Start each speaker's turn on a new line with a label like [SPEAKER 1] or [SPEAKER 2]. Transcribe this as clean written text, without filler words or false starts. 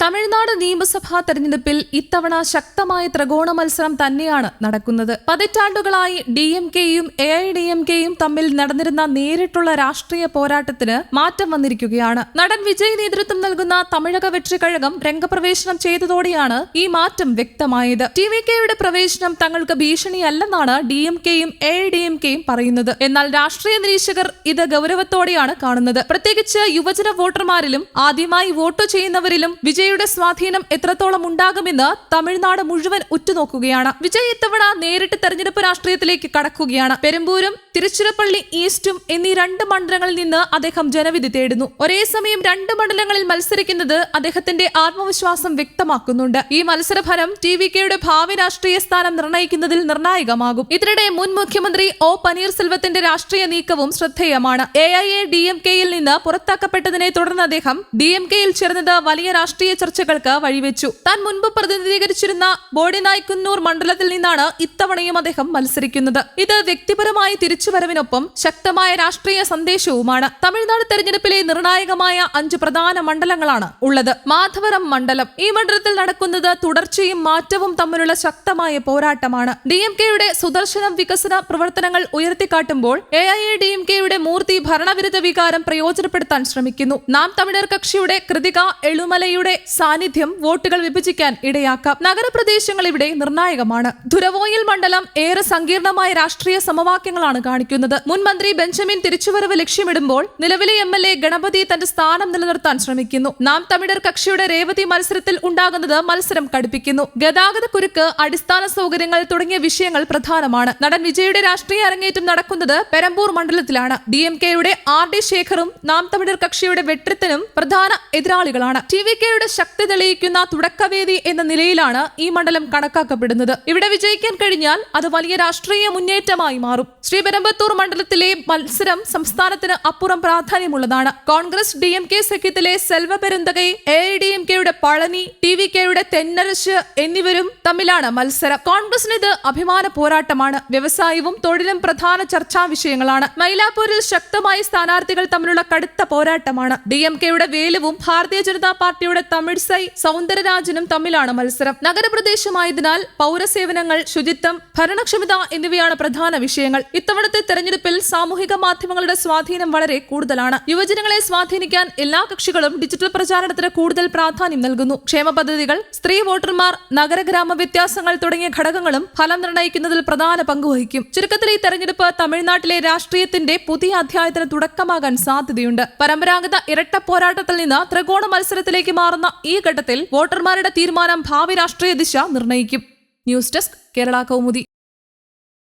[SPEAKER 1] തമിഴ്നാട് നിയമസഭാ തെരഞ്ഞെടുപ്പിൽ ഇത്തവണ ശക്തമായ ത്രികോണ മത്സരം തന്നെയാണ് നടക്കുന്നത്. പതിറ്റാണ്ടുകളായി DMKയും AIADMKയും തമ്മിൽ നടന്നിരുന്ന നേരിട്ടുള്ള രാഷ്ട്രീയ പോരാട്ടത്തിന് മാറ്റം വന്നിരിക്കുകയാണ്. നടൻ വിജയ് നേതൃത്വം നൽകുന്ന തമിഴക വെற்றிക്കഴകം രംഗപ്രവേശനം ചെയ്തതോടെയാണ് ഈ മാറ്റം വ്യക്തമായത്. TVKയുടെ പ്രവേശനം തങ്ങൾക്ക് ഭീഷണിയല്ലെന്നാണ് DMKയും AIADMKയും പറയുന്നത്. എന്നാൽ രാഷ്ട്രീയ നിരീക്ഷകർ ഇത് ഗൗരവത്തോടെയാണ് കാണുന്നത്. പ്രത്യേകിച്ച് യുവജന വോട്ടർമാരിലും ആദ്യമായി വോട്ട് ചെയ്യുന്നവരിലും വിജയുടെ സ്വാധീനം എത്രത്തോളം ഉണ്ടാകുമെന്ന് തമിഴ്നാട് മുഴുവൻ ഉറ്റുനോക്കുകയാണ്. വിജയ് ഇത്തവണ നേരിട്ട് തെരഞ്ഞെടുപ്പ് രാഷ്ട്രീയത്തിലേക്ക് കടക്കുകയാണ്. പെരുമ്പൂരും തിരുച്ചിറപ്പള്ളി ഈസ്റ്റും എന്നീ 2 മണ്ഡലങ്ങളിൽ നിന്ന് അദ്ദേഹം ജനവിധി തേടുന്നു. ഒരേ സമയം 2 മണ്ഡലങ്ങളിൽ മത്സരിക്കുന്നത് അദ്ദേഹത്തിന്റെ ആത്മവിശ്വാസം വ്യക്തമാക്കുന്നുണ്ട്. ഈ മത്സരഫലം TVKയുടെ ഭാവി രാഷ്ട്രീയ സ്ഥാനം നിർണ്ണയിക്കുന്നതിൽ നിർണായകമാകും. ഇതിനിടെ മുൻ മുഖ്യമന്ത്രി O പനീർസെൽവത്തിന്റെ രാഷ്ട്രീയ നീക്കവും ശ്രദ്ധേയമാണ്. AIADMKയിൽ നിന്ന് പുറത്താക്കപ്പെട്ടതിനെ തുടർന്ന് അദ്ദേഹം DMKയിൽ ചേർന്നത് വലിയ രാഷ്ട്രീയ ചർച്ചകൾക്ക് വഴിവെച്ചു. താൻ മുൻപ് പ്രതിനിധീകരിച്ചിരുന്ന ബോഡിനായ്ക്കുന്നൂർ മണ്ഡലത്തിൽ നിന്നാണ് ഇത്തവണയും അദ്ദേഹം മത്സരിക്കുന്നത്. ഇത് വ്യക്തിപരമായ തിരിച്ചുവരവിനൊപ്പം ശക്തമായ രാഷ്ട്രീയ സന്ദേശവുമാണ്. തമിഴ്നാട് തെരഞ്ഞെടുപ്പിലെ നിർണായകമായ 5 പ്രധാന മണ്ഡലങ്ങളാണ് ഉള്ളത്. മാധവരം മണ്ഡലം. ഈ മണ്ഡലത്തിൽ നടക്കുന്നത് തുടർച്ചയും മാറ്റവും തമ്മിലുള്ള ശക്തമായ പോരാട്ടമാണ്. DMKയുടെ സുദർശനം വികസന പ്രവർത്തനങ്ങൾ ഉയർത്തിക്കാട്ടുമ്പോൾ AIADMKയുടെ മൂർത്തി ഭരണവിരുദ്ധ വികാരം പ്രയോജനപ്പെടുത്താൻ ശ്രമിക്കുന്നു. നാം തമിഴർ കക്ഷിയുടെ കൃതിക എളുമലയുടെ സാന്നിധ്യം വോട്ടുകൾ വിഭജിക്കാൻ ഇടയാക്കാം. നഗരപ്രദേശങ്ങൾ ഇവിടെ നിർണായകമാണ്. ദുരവോയിൽ മണ്ഡലം ഏറെ സങ്കീർണമായ രാഷ്ട്രീയ സമവാക്യങ്ങളാണ് കാണിക്കുന്നത്. മുൻ മന്ത്രി ബെഞ്ചമിൻ തിരിച്ചുവരവ് ലക്ഷ്യമിടുമ്പോൾ നിലവിലെ MLA ഗണപതി തന്റെ സ്ഥാനം നിലനിർത്താൻ ശ്രമിക്കുന്നു. നാം തമിഴർ കക്ഷിയുടെ രേവതി മത്സരത്തിൽ ഉണ്ടാകുന്നത് മത്സരം കടുപ്പിക്കുന്നു. ഗതാഗത കുരുക്ക്, അടിസ്ഥാന സൗകര്യങ്ങൾ തുടങ്ങിയ വിഷയങ്ങൾ പ്രധാനമാണ്. നടൻ വിജയുടെ രാഷ്ട്രീയ അരങ്ങേറ്റം നടക്കുന്നത് പെരമ്പൂർ മണ്ഡലത്തിലാണ്. DMKയുടെ RD ശേഖറും നാം തമിഴർ കക്ഷിയുടെ വെട്രിത്തനും പ്രധാന എതിരാളികളാണ്. TVKയുടെ ശക്തി തെളിയിക്കുന്ന തുടക്കവേദി എന്ന നിലയിലാണ് ഈ മണ്ഡലം കണക്കാക്കപ്പെടുന്നത്. ഇവിടെ വിജയിക്കാൻ കഴിഞ്ഞാൽ അത് വലിയ രാഷ്ട്രീയ മുന്നേറ്റമായി മാറും. ശ്രീപെരുമ്പത്തൂർ മണ്ഡലത്തിലെ മത്സരം സംസ്ഥാനത്തിന് അപ്പുറം പ്രാധാന്യമുള്ളതാണ്. കോൺഗ്രസ് DMK സഖ്യത്തിലെ സെൽവ പെരുന്തകൈ, AIADMKയുടെ പളനി, TVKയുടെ തെന്നരശ് എന്നിവരും തമ്മിലാണ് മത്സരം. കോൺഗ്രസിന് ഇത് അഭിമാന പോരാട്ടമാണ്. വ്യവസായവും തൊഴിലും പ്രധാന ചർച്ചാ വിഷയങ്ങളാണ്. മൈലാപ്പൂരിൽ ശക്തമായ സ്ഥാനാർത്ഥികൾ തമ്മിലുള്ള കടുത്ത പോരാട്ടമാണ്. DMKയുടെ വേലുവും ഭാരതീയ ജനതാ പാർട്ടിയുടെ തമിഴ്സൈ സൗന്ദരരാജനും തമ്മിലാണ് മത്സരം. നഗരപ്രദേശമായതിനാൽ പൗരസേവനങ്ങൾ, ശുചിത്വം, ഭരണക്ഷമത എന്നിവയാണ് പ്രധാന വിഷയങ്ങൾ. ഇത്തവണത്തെ തെരഞ്ഞെടുപ്പിൽ സാമൂഹിക മാധ്യമങ്ങളുടെ സ്വാധീനം വളരെ കൂടുതലാണ്. യുവജനങ്ങളെ സ്വാധീനിക്കാൻ എല്ലാ കക്ഷികളും ഡിജിറ്റൽ പ്രചാരണത്തിന് കൂടുതൽ പ്രാധാന്യം നൽകുന്നു. ക്ഷേമ പദ്ധതികൾ, സ്ത്രീ വോട്ടർമാർ, നഗരഗ്രാമ വ്യത്യാസങ്ങൾ തുടങ്ങിയ ഘടകങ്ങളും ഫലം നിർണ്ണയിക്കുന്നതിൽ പ്രധാന പങ്കുവഹിക്കും. ചുരുക്കത്തിൽ ഈ തെരഞ്ഞെടുപ്പ് തമിഴ്നാട്ടിലെ രാഷ്ട്രീയത്തിന്റെ പുതിയ അധ്യായത്തിന് തുടക്കമാകാൻ സാധ്യതയുണ്ട്. പരമ്പരാഗത ഇരട്ട പോരാട്ടത്തിൽ നിന്ന് ത്രികോണ മത്സരത്തിലേക്ക് മാറുന്ന ഈ ഘട്ടത്തിൽ വോട്ടർമാരുടെ തീരുമാനം ഭാവി രാഷ്ട്രീയ ദിശ നിർണ്ണയിക്കും. News desk, Kerala Kaumudi.